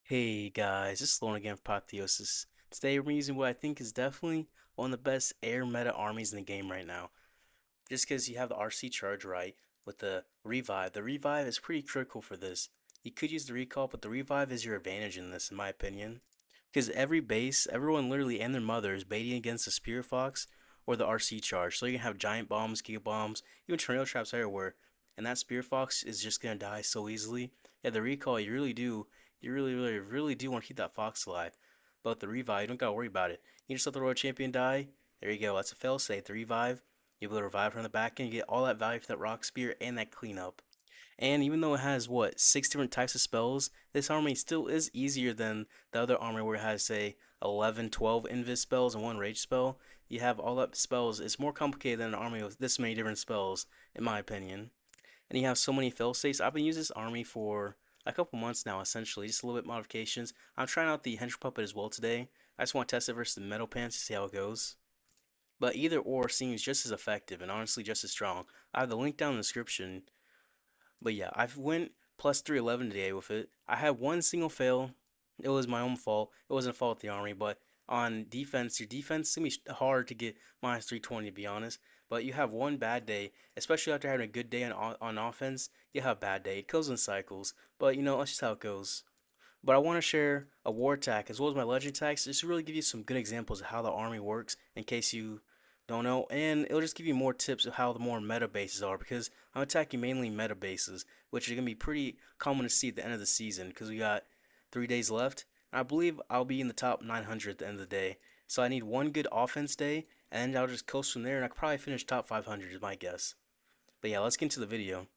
Hey guys, this is Lone again for Apotheosis. Today we're using what I think is definitely one of the best air meta armies in the game right now. Just because you have the RC charge right with the revive. The revive is pretty critical for this. You could use the recall, but the revive is your advantage in this, in my opinion. Because every base, everyone literally and their mother is baiting against the Spear Fox or the RC charge. So you can have giant bombs, giga bombs, even tornado traps everywhere. And that Spear Fox is just gonna die so easily. Yeah, the recall, you really do want to keep that fox alive. But the revive, you don't gotta worry about it. You just let the Royal Champion die. There you go. That's a failsafe. The revive, you'll be able to revive from the back end. You get all that value for that rock spear and that cleanup. And even though it has what 6 different types of spells, this army still is easier than the other army where it has say 11, 12 invis spells and one rage spell. You have all that spells. It's more complicated than an army with this many different spells, in my opinion. And you have so many failsafes. I've been using this army for a couple months now, essentially, just a little bit modifications. I'm trying out the hench puppet as well today. I just want to test it versus the metal pants to see how it goes. But either or seems just as effective and honestly just as strong. I have the link down in the description. But yeah, I've went plus 311 today with it. I had one single fail. It was my own fault. It wasn't a fault of the army, but on defense, your defense is gonna be hard to get minus 320 to be honest. But you have one bad day, especially after having a good day on offense. You have a bad day. It goes in cycles, but that's just how it goes. But I want to share a war attack as well as my legend attacks just to really give you some good examples of how the army works in case you don't know. And it'll just give you more tips of how the more meta bases are because I'm attacking mainly meta bases, which are going to be pretty common to see at the end of the season because we got 3 days left. And I believe I'll be in the top 900 at the end of the day. So I need one good offense day and then I'll just coast from there and I could probably finish top 500 is my guess. But yeah, let's get into the video.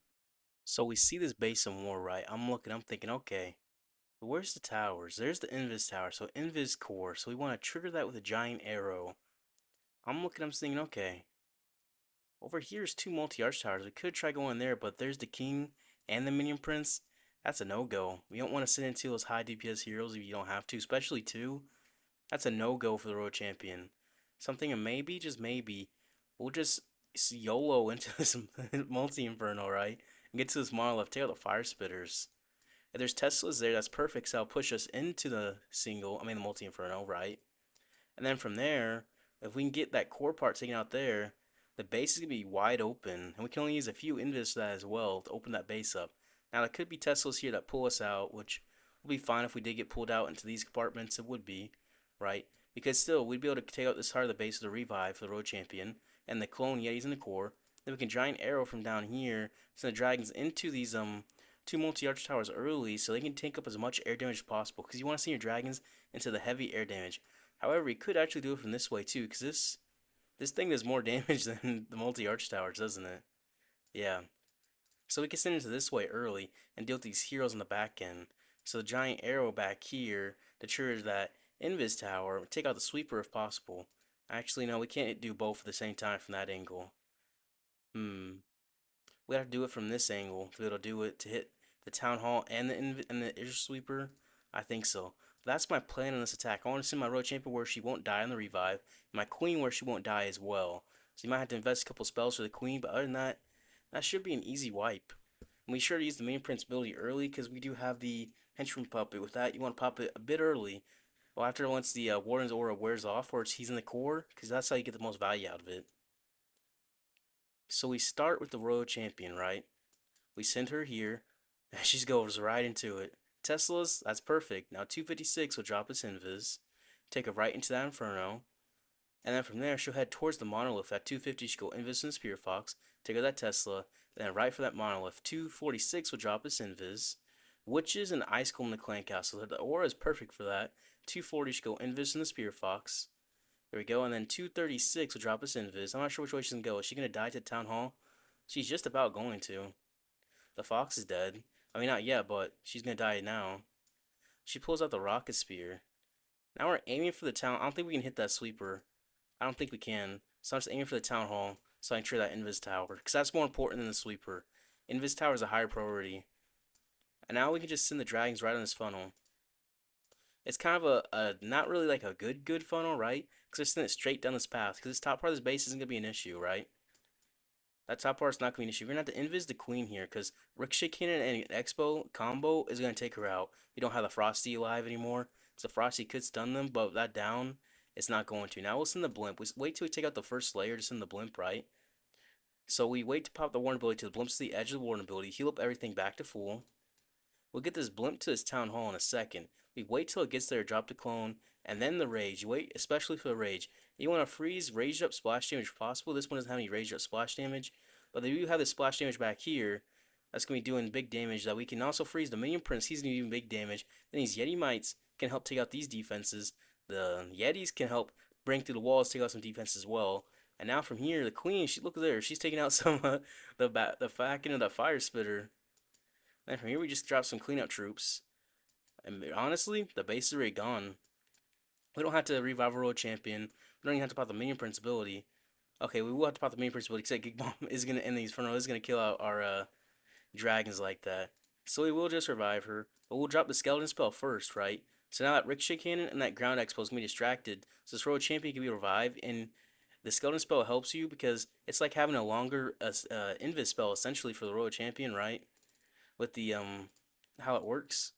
So we see this base in war, right? I'm thinking, okay. Where's the towers? There's the Invis tower, so Invis core. So we want to trigger that with a giant arrow. I'm thinking, okay. Over here's two multi-arch towers. We could try going there, but there's the king and the minion prince. That's a no-go. We don't want to sit into those high DPS heroes if you don't have to, especially two. That's a no-go for the road champion. Something a maybe, just maybe. We'll just YOLO into this multi-inferno, right? And get to this monolith. Take out the fire spitters. If there's Teslas there, that's perfect, so that'll push us into the the multi-inferno, right? And then from there, if we can get that core part taken out there, the base is going to be wide open, and we can only use a few invis for that as well to open that base up. Now, there could be Teslas here that pull us out, which would be fine if we did get pulled out into these compartments, it would be, right? Because still, we'd be able to take out this part of the base of the revive for the road champion, and the clone Yetis in the core. Then we can giant arrow from down here, send the dragons into these two multi-arch towers early so they can take up as much air damage as possible because you want to send your dragons into the heavy air damage. However, you could actually do it from this way too because this thing does more damage than the multi-arch towers, doesn't it? Yeah. So we can send it to this way early and deal with these heroes on the back end. So the giant arrow back here to trigger that invis tower, take out the sweeper if possible. Actually, no, we can't do both at the same time from that angle. We have to do it from this angle to be able to do it to hit the town hall and the air sweeper. I think so. That's my plan on this attack. I want to send my road champion where she won't die on the revive, and my queen where she won't die as well. So you might have to invest a couple spells for the queen, but other than that, that should be an easy wipe. And be sure to use the main prince ability early because we do have the henchman puppet. With that, you want to pop it a bit early. Well, after once the Warden's aura wears off, or he's in the core, because that's how you get the most value out of it. So we start with the royal champion, right? We send her here, and she goes right into it. Tesla's, that's perfect. Now 256 will drop its invis, take her right into that inferno, and then from there she'll head towards the monolith. At 250 she'll go invis in the spear fox, take her that Tesla, then right for that monolith. 246 will drop its invis. Witches and ice cold in the clan castle. The aura is perfect for that. 240 she'll go invis in the spear fox. There we go, and then 236 will drop its invis. I'm not sure which way she's gonna go. Is she gonna die to town hall? She's just about going to. The fox is dead. I mean, not yet, but she's gonna die now. She pulls out the rocket spear. Now we're aiming for the town. I don't think we can hit that sweeper. I don't think we can. So I'm just aiming for the town hall so I can trigger that invis tower. Because that's more important than the sweeper. Invis tower is a higher priority. And now we can just send the dragons right on this funnel. It's kind of a not really like a good funnel, right? Because they're sending it straight down this path. Because this top part of this base isn't going to be an issue, right? That top part's not going to be an issue. We're going to have to invis the queen here because Ricochet Cannon and Expo combo is going to take her out. We don't have the Frosty alive anymore. So Frosty could stun them, but that down, it's not going to. Now we'll send the blimp. We wait till we take out the first layer to send the blimp, right? So we wait to pop the Warden ability to the blimps to the edge of the Warden ability, heal up everything back to full. We'll get this blimp to this town hall in a second. We wait till it gets there, drop the clone, and then the rage. You wait, especially for the rage. You want to freeze rage up splash damage if possible. This one doesn't have any rage up splash damage, but they do have the splash damage back here. That's gonna be doing big damage. That we can also freeze the Minion Prince. He's gonna be doing big damage. Then these Yeti Mites can help take out these defenses. The Yetis can help break through the walls, take out some defense as well. And now from here, the Queen, she look there. She's taking out some the Falcon and the Fire Spitter. And from here, we just drop some cleanup troops. And honestly, the base is already gone. We don't have to revive a World Champion. We don't even have to pop the Minion Prince ability. Okay, we will have to pop the Minion Prince ability because Gig Bomb is going to end the Inferno. Is going to kill out our dragons like that. So we will just revive her. But we'll drop the Skeleton spell first, right? So now that Ricochet Cannon and that Ground Expo is going to be distracted. So this World Champion can be revived. And the Skeleton spell helps you because it's like having a longer Invis spell essentially for the Royal Champion, right? With the how it works.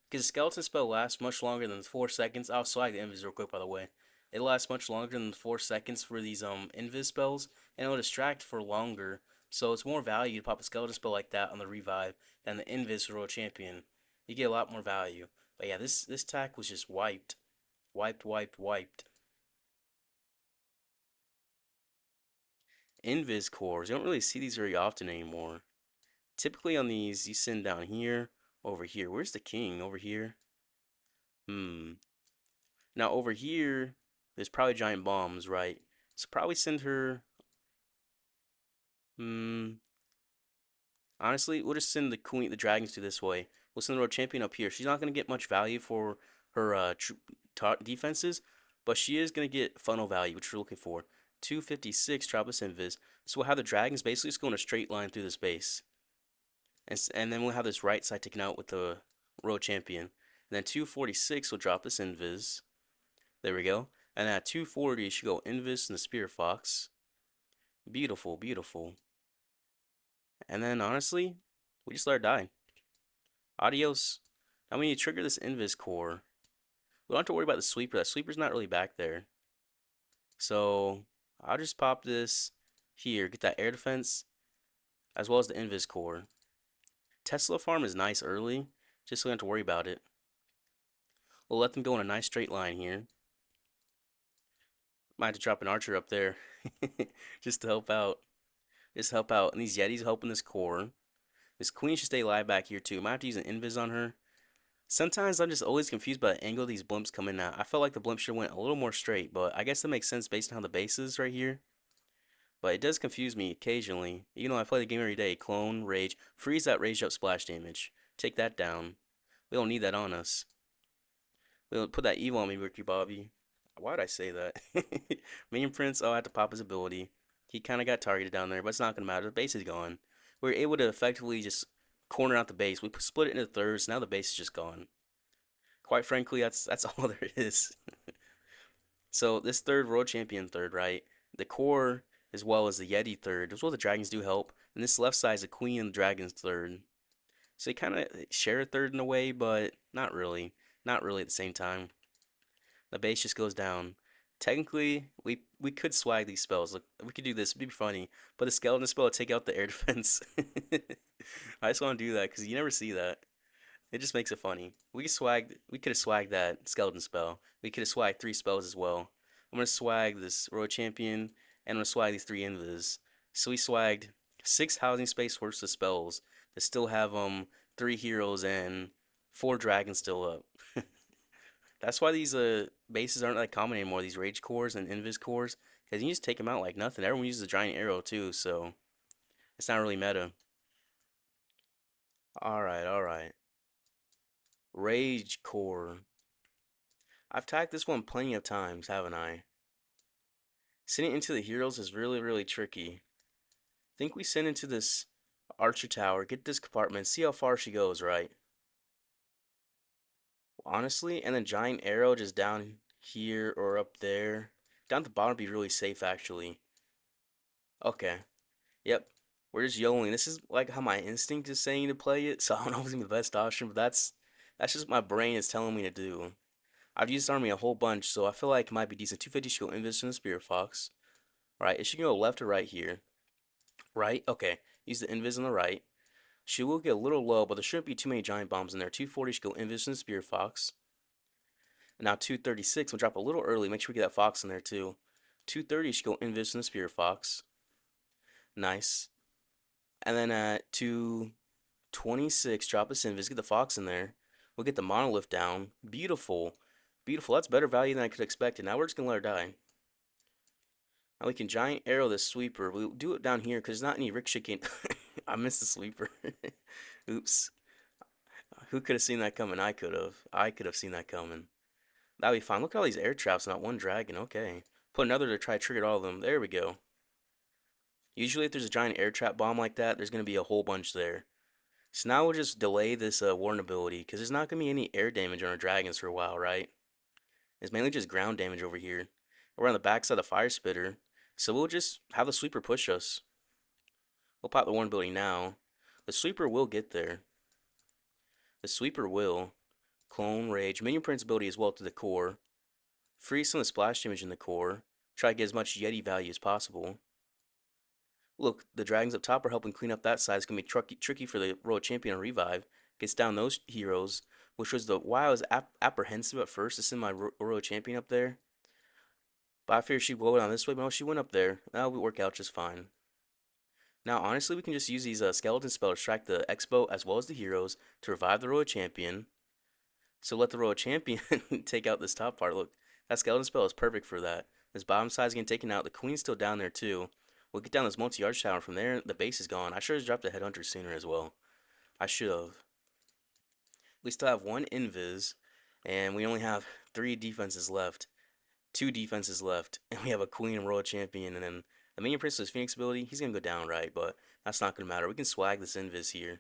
Because the skeleton spell lasts much longer than 4 seconds. I'll swag the invis real quick, by the way. It lasts much longer than 4 seconds for these invis spells, and it'll distract for longer. So it's more value to pop a skeleton spell like that on the revive than the invis royal champion. You get a lot more value. But yeah, this tack was just wiped, wiped. Invis cores. You don't really see these very often anymore. Typically on these, you send down here, over here. Where's the king? Over here. Now over here, there's probably giant bombs, right? So probably send her. Hmm. Honestly, we'll just send the queen, the dragons to this way. We'll send the road champion up here. She's not gonna get much value for her defenses, but she is gonna get funnel value, which we're looking for. 256 drop us invis. So we'll have the dragons basically just go in a straight line through this base, and then we'll have this right side taken out with the road champion. And then 246 will drop this invis. There we go. And at 240, you should go Invis and the Spear Fox. Beautiful, beautiful. And then, honestly, we just let her die. Adios. Now we need to trigger this Invis core. We don't have to worry about the sweeper. That sweeper's not really back there. So, I'll just pop this here. Get that air defense, as well as the Invis core. Tesla farm is nice early, just so we don't have to worry about it. We'll let them go in a nice straight line here. Might have to drop an archer up there just to help out. Just help out. And these Yetis helping this core. This queen should stay alive back here too. Might have to use an invis on her. Sometimes I'm just always confused by the angle these blimps come in at. I felt like the blimp should have went a little more straight, but I guess that makes sense based on how the base is right here. But it does confuse me occasionally. Even though I play the game every day. Clone, rage, freeze that rage up splash damage. Take that down. We don't need that on us. We don't put that evil on me, Ricky Bobby. Why would I say that? Minion Prince, oh, I had to pop his ability. He kind of got targeted down there, but it's not going to matter. The base is gone. We were able to effectively just corner out the base. We split it into thirds. Now the base is just gone. Quite frankly, that's all there is. So this third world champion third, right? The core as well as the Yeti third, as well the dragons do help. And this left side is the queen and the dragons third. So they kind of share a third in a way, but not really. Not really at the same time. The base just goes down. Technically, we could swag these spells. Look, we could do this. It'd be funny. But the skeleton spell would take out the air defense. I just want to do that because you never see that. It just makes it funny. We could have swagged that skeleton spell. We could have swagged 3 spells as well. I'm gonna swag this royal champion, and I'm gonna swag these 3 invis. So we swagged 6 housing space worth of spells that still have 3 heroes and 4 dragons still up. That's why these bases aren't that common anymore. These rage cores and invis cores, because you just take them out like nothing. Everyone uses a giant arrow too, so it's not really meta. All right, all right. Rage core. I've tagged this one plenty of times, haven't I? Sending into the heroes is really tricky. I think we send into this archer tower, get this compartment, see how far she goes, right? Honestly, and then giant arrow just down here or up there. Down at the bottom would be really safe, actually. Okay. Yep. We're just YOLOing. This is like how my instinct is saying to play it, so I don't know if it's the best option, but that's just what my brain is telling me to do. I've used this army a whole bunch, so I feel like it might be decent. 250 should go invis from the Spirit Fox. Right, it should go left or right here. Right? Okay. Use the invis on the right. She will get a little low, but there shouldn't be too many giant bombs in there. 240 should go invis from the Spirit Fox. And now 236 will drop a little early. Make sure we get that Fox in there too. 230 should go invis from the Spirit Fox. Nice. And then at 226, drop us invis. Get the Fox in there. We'll get the Monolith down. Beautiful. Beautiful. That's better value than I could expect. And now we're just going to let her die. Now we can giant arrow this sweeper. We'll do it down here because there's not any ricochet. I missed the sweeper. Oops. Who could have seen that coming? I could have. I could have seen that coming. That'd be fine. Look at all these air traps, not one dragon. Okay. Put another to try to trigger all of them. There we go. Usually if there's a giant air trap bomb like that, there's going to be a whole bunch there. So now we'll just delay this Warden ability because there's not going to be any air damage on our dragons for a while, right? It's mainly just ground damage over here. We're on the backside of the fire spitter. So we'll just have the sweeper push us. We'll pop the Warden ability now. The sweeper will get there. The sweeper will. Clone, Rage, Minion Prince ability as well to the core. Freeze some of the splash damage in the core. Try to get as much Yeti value as possible. Look, the dragons up top are helping clean up that side. It's going to be tricky for the Royal Champion to revive. Gets down those heroes, which was why I was apprehensive at first to send my Royal Champion up there. But I figured she'd blow it down this way, but no, she went up there. That'll work out just fine. Now, honestly, we can just use these skeleton spells to distract the Expo as well as the heroes to revive the Royal Champion. So let the Royal Champion take out this top part. Look, that skeleton spell is perfect for that. This bottom side is getting taken out. The Queen's still down there too. We'll get down this multi-arch tower. From there, the base is gone. I should have dropped the Headhunter sooner as well. I should have. We still have one invis, and we only have 3 defenses left. 2 defenses left, and we have a Queen and Royal Champion, and then the Minion Prince's Phoenix ability, he's going to go down right, but that's not going to matter. We can swag this invis here.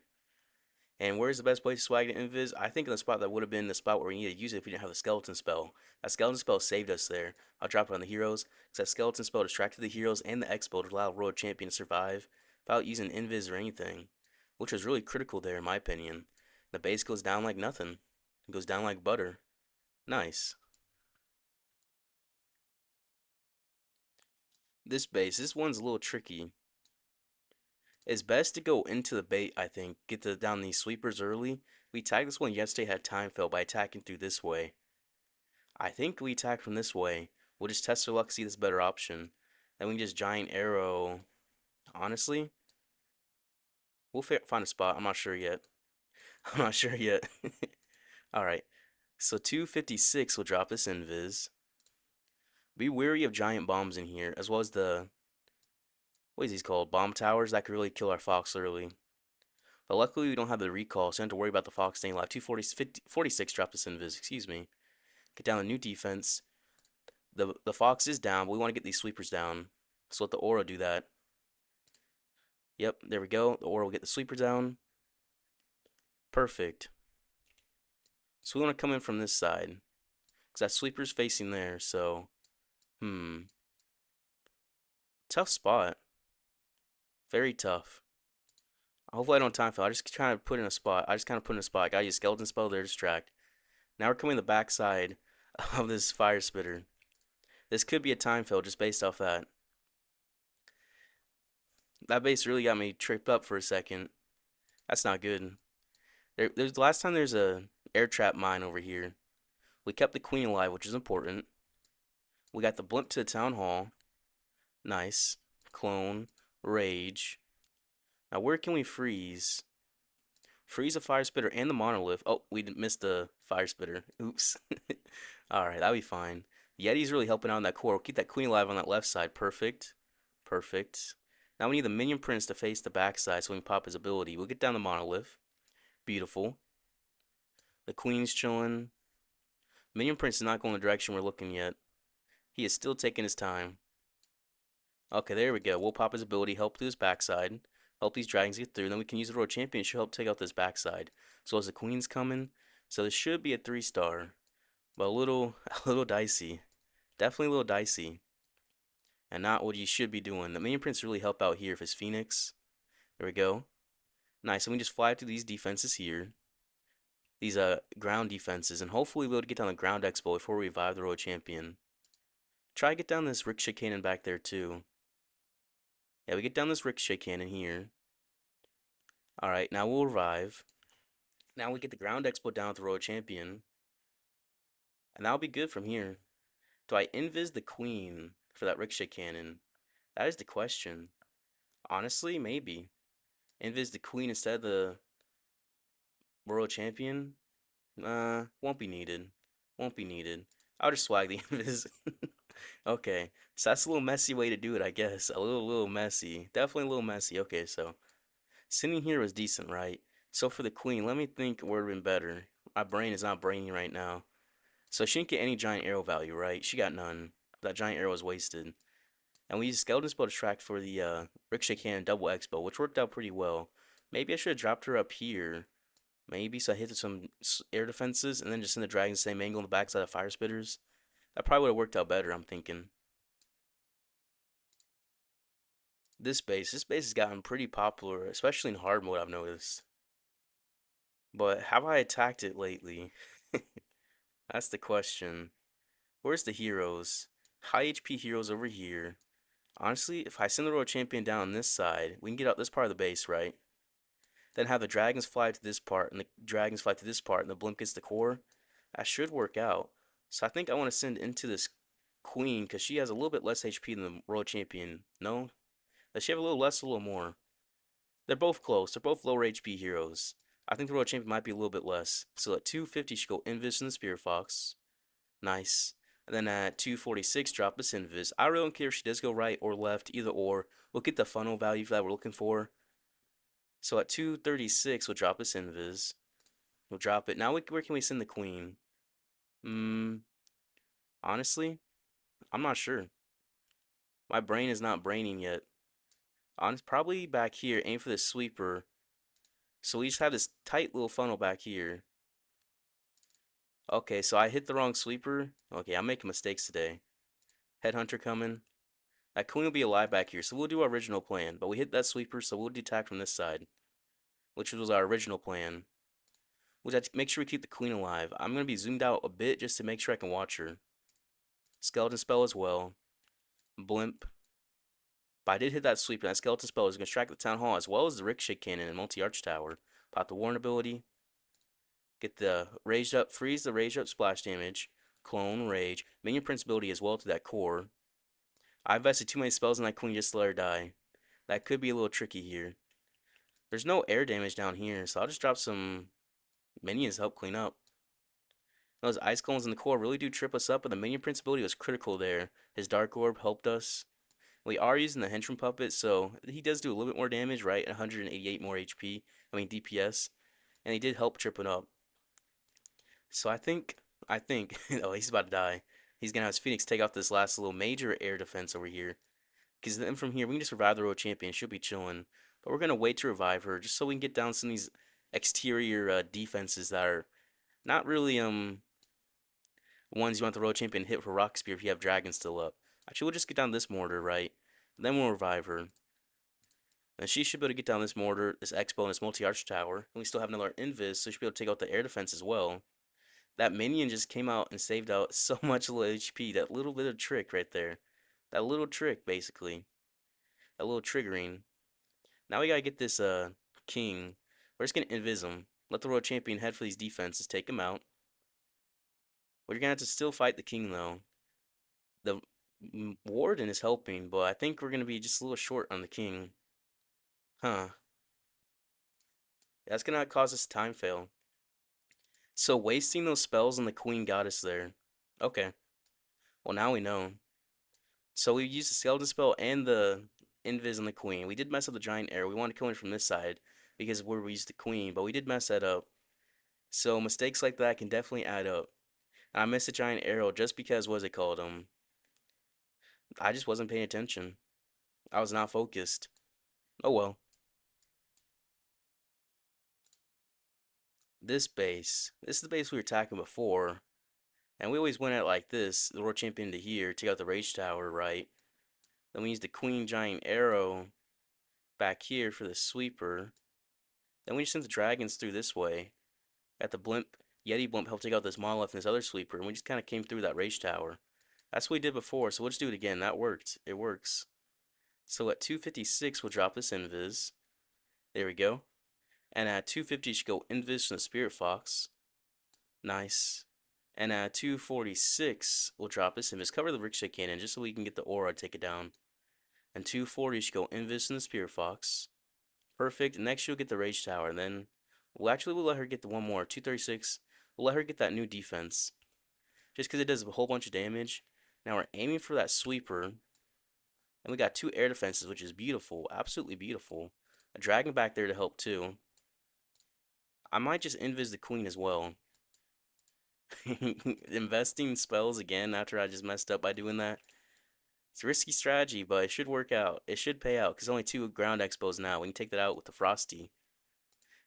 And where's the best place to swag the invis? I think in the spot that would have been the spot where we needed to use it if we didn't have the skeleton spell. That skeleton spell saved us there. I'll drop it on the heroes, because that skeleton spell distracted the heroes and the Expo to allow Royal Champion to survive without using invis or anything, which was really critical there in my opinion. The base goes down like nothing. It goes down like butter. Nice. This one's a little tricky. It's best to go into the bait, I think. Get down these sweepers early. We tagged this one yesterday, had time fail by attacking through this way. I think we attack from this way. We'll just test our luck, see this better option. Then we can just giant arrow. Honestly, we'll find a spot. I'm not sure yet. I'm not sure yet. Alright. So 256 will drop this invis. Be wary of giant bombs in here, as well as the, what is these called? Bomb towers that could really kill our fox early. But luckily we don't have the recall, so I don't have to worry about the fox staying alive. 246 drop this invis, excuse me. Get down the new defense. The fox is down, but we want to get these sweepers down. So let the aura do that. Yep, there we go. The aura will get the sweeper down. Perfect. So we want to come in from this side. Because that sweeper's facing there, so... Tough spot. Very tough. Hopefully I don't time fail. I just trying to put in a spot. I gotta use skeleton spell there to distract. Now we're coming to the back side of this fire spitter. This could be a time fail just based off that. That base really got me tripped up for a second. That's not good. There's the last time there's a air trap mine over here. We kept the queen alive, which is important. We got the blimp to the town hall. Nice. Clone. Rage. Now where can we freeze? Freeze the fire spitter and the monolith. Oh, we missed the fire spitter. Oops. Alright, that'll be fine. Yeti's really helping out in that core. We'll keep that queen alive on that left side. Perfect. Perfect. Now we need the Minion Prince to face the backside so we can pop his ability. We'll get down the monolith. Beautiful. The queen's chilling. Minion Prince is not going the direction we're looking yet. He is still taking his time. Okay, there we go. We'll pop his ability, help through his backside. Help these dragons get through. And then we can use the Royal Champion to help take out this backside. So as the queen's coming. So this should be a 3-star. But a little dicey. Definitely a little dicey. And not what you should be doing. The Minion Prince really help out here with his Phoenix. There we go. Nice. And we just fly through these defenses here. These ground defenses. And hopefully we'll be able to get down the ground expo before we revive the Royal Champion. Try to get down this ricochet cannon back there too. Yeah, we get down this ricochet cannon here. Alright, now we'll revive. Now we get the ground expo down with the Royal Champion. And that'll be good from here. Do I invis the queen for that ricochet cannon? That is the question. Honestly, maybe. Invis the queen instead of the Royal Champion? Won't be needed. Won't be needed. I'll just swag the invis. Okay, so that's a little messy way to do it, I guess. A little messy. Definitely a little messy. Okay, so sitting here was decent, right? So for the queen, let me think what would have been better. My brain is not braining right now. So she didn't get any giant arrow value, right? She got none. That giant arrow was wasted. And we used skeleton spell to track for the ricochet cannon double expo, which worked out pretty well. Maybe I should have dropped her up here. Maybe so I hit some air defenses and then just send the dragon the same angle on the backside of fire spitters. That probably would have worked out better, I'm thinking. This base has gotten pretty popular, especially in hard mode, I've noticed. But have I attacked it lately? That's the question. Where's the heroes? High HP heroes over here. Honestly, if I send the Royal Champion down on this side, we can get out this part of the base, right? Then have the dragons fly to this part, and the dragons fly to this part, and the blimp gets the core. That should work out. So I think I want to send into this queen, because she has a little bit less HP than the Royal Champion. No? Does she have a little less, a little more? They're both close. They're both lower HP heroes. I think the Royal Champion might be a little bit less. So at 250, she go Invis and the Spear Fox. Nice. And then at 246, drop this Invis. I really don't care if she does go right or left, either or. We'll get the funnel value that we're looking for. So at 236, we'll drop this Invis. We'll drop it. Now, where can we send the Queen? Honestly, I'm not sure. My brain is not braining yet. Probably back here, aim for the sweeper. So we just have this tight little funnel back here. Okay, so I hit the wrong sweeper. Okay, I'm making mistakes today. Headhunter coming. That queen will be alive back here, so we'll do our original plan. But we hit that sweeper, so we'll detach from this side, which was our original plan. We'll have to make sure we keep the queen alive. I'm going to be zoomed out a bit just to make sure I can watch her. Skeleton spell as well. Blimp. But I did hit that sweeper, and that skeleton spell is going to distract the town hall as well as the ricochet cannon and multi-arch tower. Pop the Warden ability. Get the raised up, freeze the raised up splash damage. Clone, rage. Minion Prince ability as well to that core. I invested too many spells on that queen just to let her die. That could be a little tricky here. There's no air damage down here, so I'll just drop some minions to help clean up. Those ice cones in the core really do trip us up, but the minion prince ability was critical there. His dark orb helped us. We are using the henchman puppet, so he does do a little bit more damage, right? 188 more HP, DPS, and he did help tripping up. So I think, oh, he's about to die. He's gonna have his Phoenix take off this last little major air defense over here. Because then from here, we can just revive the Royal Champion. She'll be chilling. But we're going to wait to revive her just so we can get down some of these exterior defenses that are not really ones you want the Royal Champion to hit for Rock Spear if you have Dragon still up. Actually, we'll just get down this mortar, right? Then we'll revive her. And she should be able to get down this mortar, this Expo, and this multi-arch tower. And we still have another Invis, so she'll be able to take out the air defense as well. That minion just came out and saved out so much little HP. That little bit of trick right there. That little trick, basically. That little triggering. Now we gotta get this king. We're just gonna invis him. Let the Royal Champion head for these defenses. Take him out. We're gonna have to still fight the king though. The Warden is helping, but I think we're gonna be just a little short on the king. Huh. That's gonna cause us time fail. So wasting those spells on the queen got us there. Okay. Well, now we know. So we used the skeleton spell and the invis on the queen. We did mess up the giant arrow. We wanted to kill him from this side because where we used the queen, but we did mess that up. So mistakes like that can definitely add up. And I missed the giant arrow just because, what was it called? I just wasn't paying attention. I was not focused. Oh well. This is the base we were attacking before. And we always went at it like this. The Royal Champion to here, take out the Rage Tower, right? Then we used the Queen Giant Arrow back here for the sweeper. Then we just sent the dragons through this way. Got the blimp, Yeti blimp helped take out this monolith and this other sweeper, and we just kind of came through that rage tower. That's what we did before, so we'll just do it again. That worked. It works. So at 256, we'll drop this invis. There we go. And at 250, you should go invis from the spirit fox. Nice. And at 246, we'll drop this invis. Cover the ricochet cannon just so we can get the aura, take it down. And 240, you should go invis from the spirit fox. Perfect. Next, you'll get the rage tower, and then we'll let her get the one more. 236. We'll let her get that new defense. Just because it does a whole bunch of damage. Now we're aiming for that sweeper. And we got 2 air defenses, which is beautiful. Absolutely beautiful. A dragon back there to help too. I might just invis the queen as well. Investing spells again after I just messed up by doing that. It's a risky strategy, but it should work out. It should pay out because only 2 ground expos now. We can take that out with the Frosty.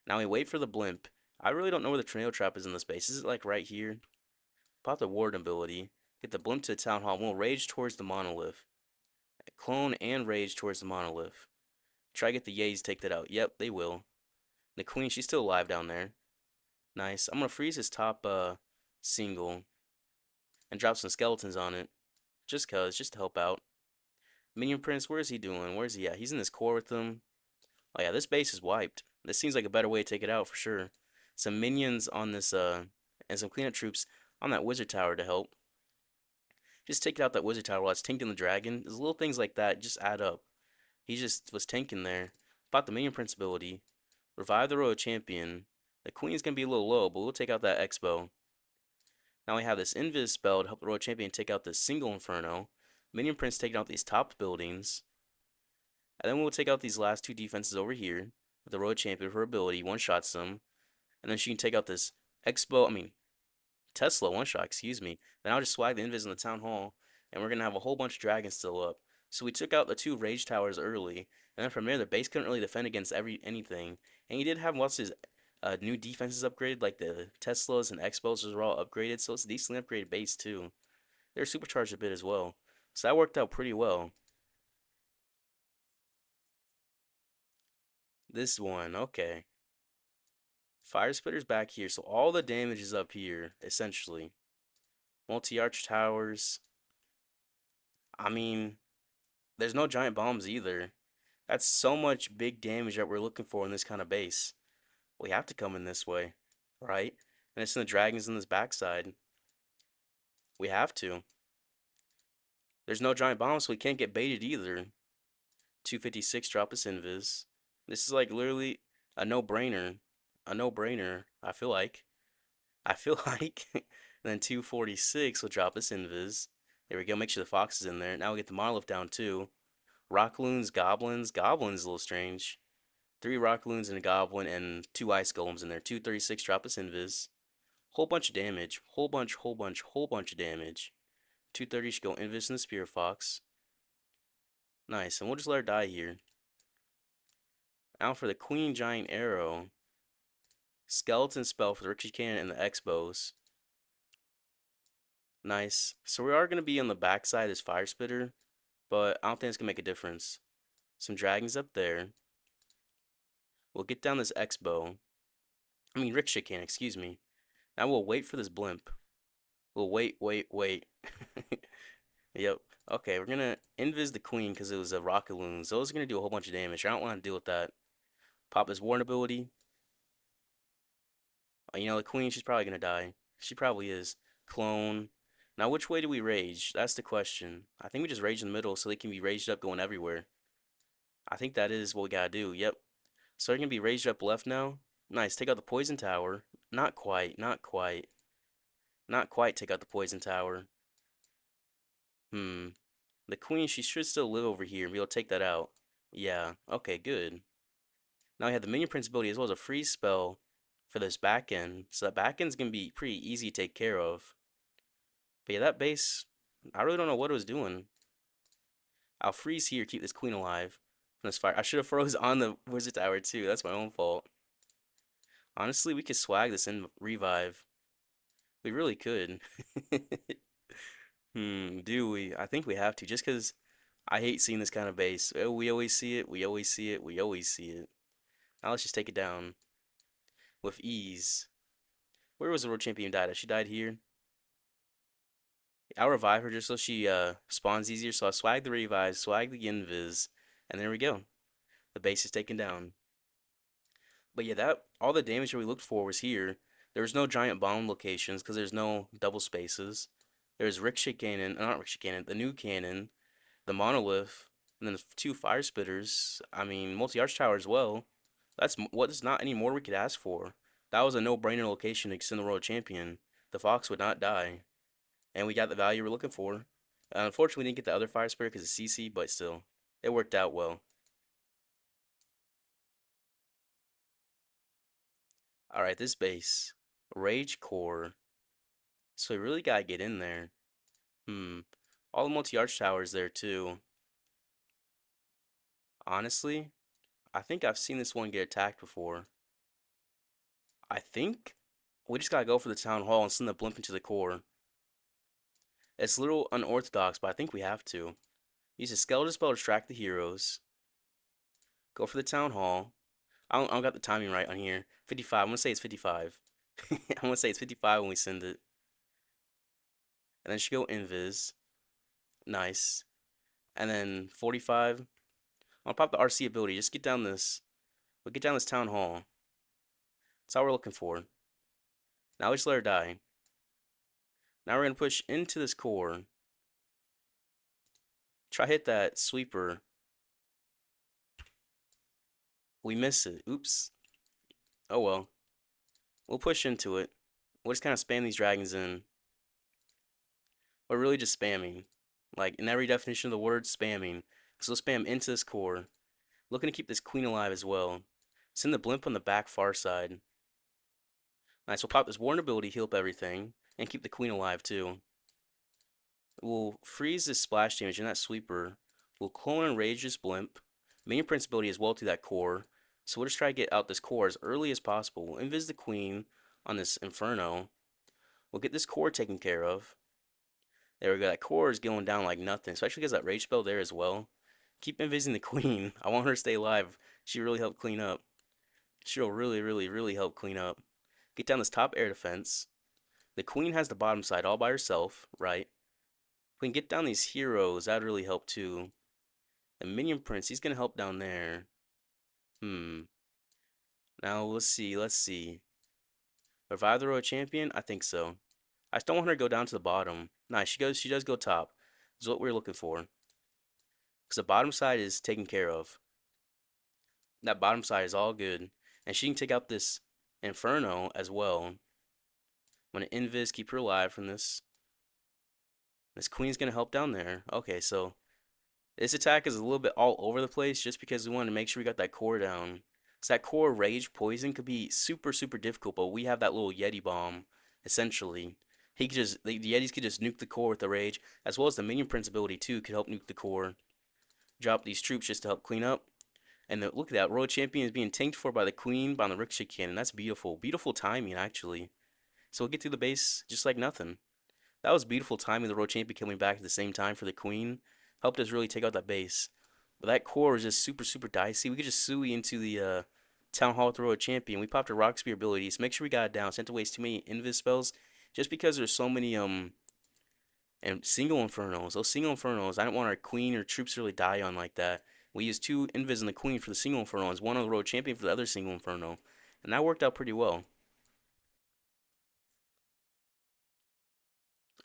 Now we wait for the blimp. I really don't know where the tornado trap is in this base. Is it like right here? Pop the Warden ability. Get the blimp to the town hall. We'll rage towards the monolith. Clone and rage towards the monolith. Try to get the Yetis to take that out. Yep, they will. The queen, she's still alive down there. Nice. I'm gonna freeze his top single and drop some skeletons on it. Just to help out. Minion Prince, where is he doing? Where is he at? He's in this core with them. Oh yeah, this base is wiped. This seems like a better way to take it out for sure. Some minions on this and some cleanup troops on that wizard tower to help. Just take out that wizard tower while it's tanking the dragon. There's little things like that just add up. He just was tanking there. Bought the Minion Prince ability. Revive the Royal Champion. The Queen's gonna be a little low, but we'll take out that Expo. Now we have this Invis spell to help the Royal Champion take out this single Inferno. Minion Prince taking out these top buildings. And then we'll take out these last 2 defenses over here. With the Royal Champion, her ability, one-shots them. And then she can take out this Tesla one-shot, excuse me. Then I'll just swag the Invis in the Town Hall. And we're gonna have a whole bunch of dragons still up. So we took out the 2 Rage Towers early. And then from there, the base couldn't really defend against anything. And he did have lots of his new defenses upgraded, like the Teslas and Expos were all upgraded. So it's a decently upgraded base too. They're supercharged a bit as well. So that worked out pretty well. This one, okay. Fire Spitter's back here, so all the damage is up here, essentially. Multi-arch towers. I mean, there's no giant bombs either. That's so much big damage that we're looking for in this kind of base. We have to come in this way, right? And it's in the dragons in this backside. We have to. There's no giant bombs, so we can't get baited either. 256, drop us invis. This is like literally a no-brainer. A no-brainer, I feel like. And then 246 will drop us invis. There we go, make sure the fox is in there. Now we get the monolith down too. Rock loons, goblins. Goblins a little strange. 3 rock loons and a goblin and 2 ice golems in there. 236, drop us invis. Whole bunch of damage. Whole bunch of damage. 230 should go invis in the spear fox. Nice, and we'll just let her die here. Now for the queen giant arrow. Skeleton spell for the Ricochet Cannon and the Expos. Nice. So we are going to be on the backside as Fire Spitter, but I don't think it's going to make a difference. Some dragons up there. We'll get down this Ricochet Cannon, excuse me. Now we'll wait for this blimp. We'll wait. Yep. Okay, we're going to invis the queen because it was a rocket loons. Those are going to do a whole bunch of damage. I don't want to deal with that. Pop this Warden ability. You know, the queen, she's probably going to die. She probably is. Clone. Now, which way do we rage? That's the question. I think we just rage in the middle so they can be raged up going everywhere. I think that is what we gotta do. Yep. So they're going to be raged up left now. Nice. Take out the poison tower. Not quite. Not quite. Not quite take out the poison tower. The queen, she should still live over here and be able to take that out. Yeah. Okay, good. Now we have the Minion Prince ability as well as a freeze spell for this back end. So that back end's going to be pretty easy to take care of. But yeah, that base, I really don't know what it was doing. I'll freeze here, keep this queen alive from this fire. I should have froze on the wizard tower too. That's my own fault. Honestly, we could swag this in revive. We really could. Do we? I think we have to, just because I hate seeing this kind of base. Oh, we always see it. We always see it. We always see it. Now let's just take it down with ease. Where was the world champion died at? She died here. I'll revive her just so she spawns easier. So I swag the revive, swag the invis, and there we go. The base is taken down. But yeah, that all the damage that we looked for was here. There was no giant bomb locations because there's no double spaces. There's ricochet cannon, not ricochet cannon, the new cannon, the monolith, and then the two fire spitters. I mean, multi-arch tower as well. That's what is not any more we could ask for. That was a no-brainer location to extend the world champion. The fox would not die, and we got the value we're looking for. Unfortunately, we didn't get the other fire spirit because of CC, but still, it worked out well. All right, this base, rage core. So we really gotta get in there. All the multi-arch towers there too. Honestly, I think I've seen this one get attacked before. I think we just gotta go for the town hall and send the blimp into the core. It's a little unorthodox, but I think we have to. Use a skeleton spell to distract the heroes. Go for the town hall. I don't got the timing right on here. 55. I'm gonna say it's 55. I'm gonna say it's 55 when we send it. And then she go invis. Nice. And then 45. I'll pop the RC ability. Just get down this. We'll get down this town hall. That's all we're looking for. Now we just let her die. Now we're gonna push into this core. Try hit that sweeper. We miss it. Oops. Oh well. We'll push into it. We'll just kind of spam these dragons in. We're really just spamming. Like, in every definition of the word, spamming. So we'll spam into this core. Looking to keep this queen alive as well. Send the blimp on the back far side. Nice, we'll pop this Warden ability, heal up everything, and keep the queen alive too. We'll freeze this splash damage in that sweeper. We'll clone and rage this blimp. Minion Prince ability as well to that core. So we'll just try to get out this core as early as possible. We'll invis the queen on this inferno. We'll get this core taken care of. There we go. That core is going down like nothing, especially because that rage spell there as well. Keep invising the queen. I want her to stay alive. She really helped clean up. She'll really, really, really help clean up. Get down this top air defense. The queen has the bottom side all by herself, right? If we can get down these heroes, that'd really help too. The Minion Prince, he's gonna help down there. Now let's see. Revive the Royal Champion? I think so. I just don't want her to go down to the bottom. Nice, she does go top. This is what we're looking for. Because the bottom side is taken care of. That bottom side is all good. And she can take out this Inferno as well. I'm gonna invis, keep her alive from this. This queen's gonna help down there. Okay, so this attack is a little bit all over the place just because we wanted to make sure we got that core down. So that core rage poison could be super, super difficult, but we have that little Yeti bomb, essentially. He could just, the Yetis could just nuke the core with the rage, as well as the Minion Prince ability too could help nuke the core. Drop these troops just to help clean up. And look at that, Royal Champion is being tanked for by the Queen, by the Ricochet Cannon. That's beautiful. Beautiful timing, actually. So we'll get through the base just like nothing. That was beautiful timing, the Royal Champion coming back at the same time for the Queen. Helped us really take out that base. But that core was just super, super dicey. We could just Sui into the Town Hall with the Royal Champion. We popped our Rock Spear abilities. Make sure we got it down. Sent to waste too many Invis spells. Just because there's so many, and single Infernos. Those single Infernos, I didn't want our Queen or troops to really die on like that. We used 2 Invis and the Queen for the single Infernos. 1 on the Royal Champion for the other single Inferno. And that worked out pretty well.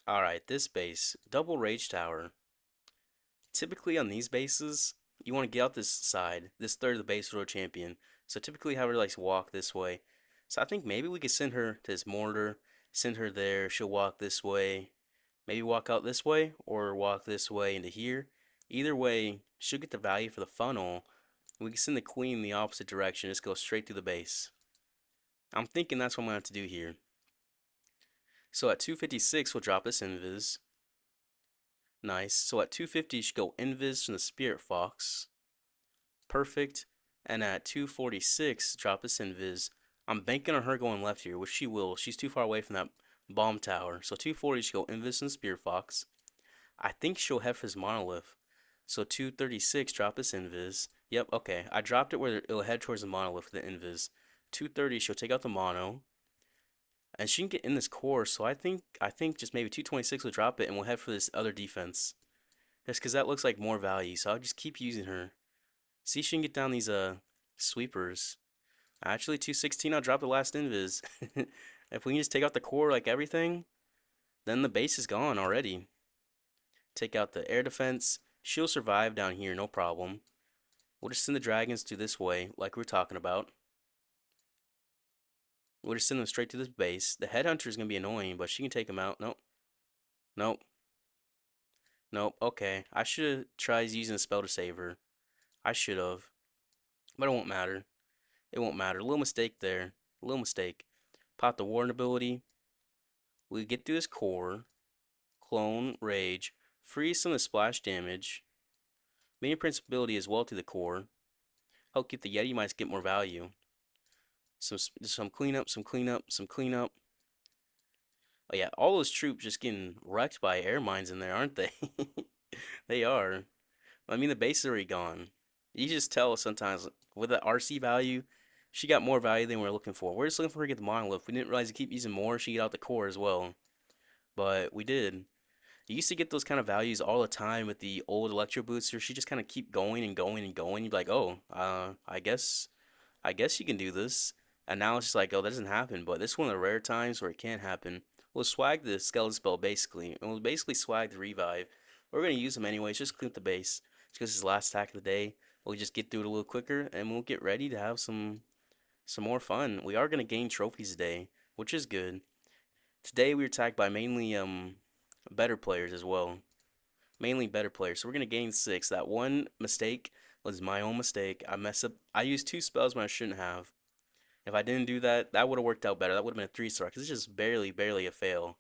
Alright, this base. Double Rage Tower. Typically on these bases, you want to get out this side, this third of the base for a champion. So typically have her like walk this way. So I think maybe we could send her to this mortar, send her there, she'll walk this way, maybe walk out this way, or walk this way into here. Either way, she'll get the value for the funnel. We can send the queen in the opposite direction, just go straight through the base. I'm thinking that's what I'm going to have to do here. So at 256, we'll drop this invis. Nice. So at 250, you should go invis from the Spirit Fox. Perfect. And at 246, drop this invis. I'm banking on her going left here, which she will. She's too far away from that bomb tower. So 240, she go invis from the Spirit Fox. I think she'll have his monolith. So 236, drop this invis. Yep, okay. I dropped it where it'll head towards the monolith with the invis. 230, she'll take out the mono. And she can get in this core, so I think just maybe 226 will drop it and we'll head for this other defense. Just because that looks like more value, so I'll just keep using her. See if she can get down these sweepers. Actually, 216, I'll drop the last invis. If we can just take out the core like everything, then the base is gone already. Take out the air defense. She'll survive down here, no problem. We'll just send the dragons to this way, like we were talking about. We'll just send them straight to this base. The headhunter is going to be annoying, but she can take them out. Nope. Nope. Nope. Okay. I should have tried using a spell to save her. I should have. But it won't matter. It won't matter. A little mistake there. A little mistake. Pop the Warden ability. We get through this core. Clone, Rage. Freeze some of the splash damage. Minion Prince ability as well to the core. Help keep the Yeti mice get more value. Some cleanup, some cleanup, some cleanup. Oh yeah, all those troops just getting wrecked by air mines in there, aren't they? They are. I mean, the base is already gone. You just tell sometimes with the RC value, she got more value than we are looking for. We're just looking for her to get the monolith. We didn't realize to keep using more, she get out the core as well. But we did. You used to get those kind of values all the time with the old Electro booster. She just kind of keep going and going and going. You'd be like, oh, I guess you can do this. And now it's just like, oh, that doesn't happen. But this is one of the rare times where it can happen. We'll swag the skeleton spell basically, and we'll basically swag the revive. We're gonna use them anyways. Just clean up the base. Just because it's the last attack of the day, we'll just get through it a little quicker, and we'll get ready to have some more fun. We are gonna gain trophies today, which is good. Today we were attacked by mainly better players as well. Mainly better players. So we're gonna gain 6. That one mistake was my own mistake. I messed up. I used 2 spells when I shouldn't have. If I didn't do that, that would have worked out better. That would have been a 3-star because it's just barely a fail.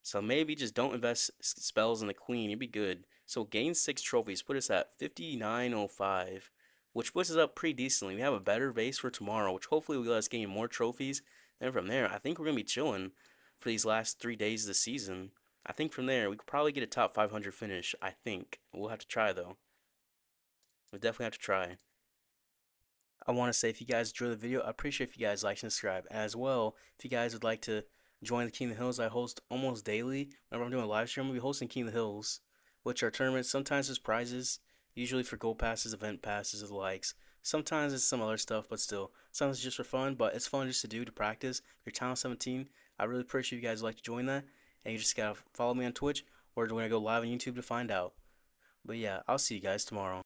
So maybe just don't invest spells in the queen. You'd be good. So gain 6 trophies. Put us at 5905, which puts us up pretty decently. We have a better base for tomorrow, which hopefully will let us gain more trophies. And from there, I think we're going to be chilling for these last 3 days of the season. I think from there, we could probably get a top 500 finish. I think. We'll have to try, though. We'll definitely have to try. I want to say if you guys enjoy the video, I appreciate if you guys like and subscribe. As well, if you guys would like to join the King of the Hills, I host almost daily. Whenever I'm doing a live stream, I'll be hosting King of the Hills, which are tournaments. Sometimes there's prizes, usually for gold passes, event passes, or the likes. Sometimes it's some other stuff, but still. Sometimes it's just for fun, but it's fun just to do, to practice. If you're Town 17, I really appreciate if you guys would like to join that. And you just gotta follow me on Twitch, or when I go live on YouTube to find out. But yeah, I'll see you guys tomorrow.